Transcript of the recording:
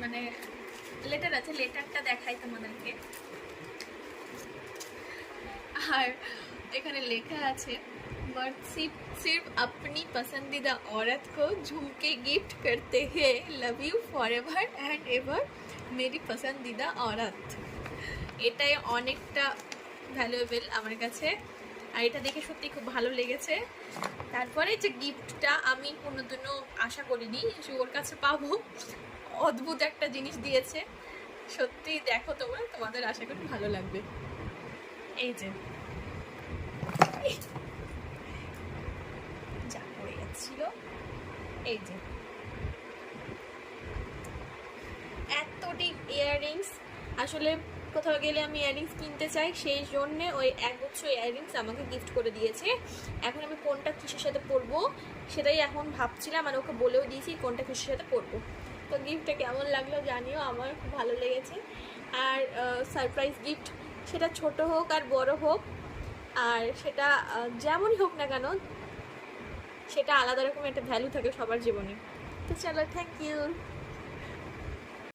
মানে লেটার আছে, লেটারটা দেখাই তোমাদেরকে। আর এখানে লেখা আছে मर्द सिर्फ अपनी पसंदीदा औरत को झुमके गिफ्ट करते हैं, love you for ever and ever मेरी पसंदीदा औरत। এটাই অনেকটা ভ্যালুয়েবল আমার কাছে, আর এটা দেখে সত্যি খুব ভালো লেগেছে। তারপরে যে গিফটটা আমি কোনোদিনও আশা করিনি যে ওর কাছে পাবো, অদ্ভুত একটা জিনিস দিয়েছে। সত্যি দেখো তোমরা, তোমাদের আশা করি ভালো লাগবে। এই যে যা পড়ে যাচ্ছিল, এই যে এতটি ইয়াররিংস। আসলে কোথাও গেলে আমি ইয়াররিংস কিনতে চাই, সেই জন্যে ওই একগুচ্ছ ইয়াররিংস আমাকে গিফট করে দিয়েছে। এখন আমি কোনটা কিসের সাথে পরবো সেটাই এখন ভাবছিলাম, আর ওকে বলেও দিয়েছি কোনটা কিসের সাথে পরবো। তো গিফটটা কেমন লাগলো জানিও, আমার খুব ভালো লেগেছে। আর সারপ্রাইজ গিফট, সেটা ছোট হোক আর বড় হোক, আর সেটা যেমনই হোক না কেন, সেটা আলাদা রকম একটা ভ্যালু থাকে সবার জীবনে। তো চলো, থ্যাংক ইউ।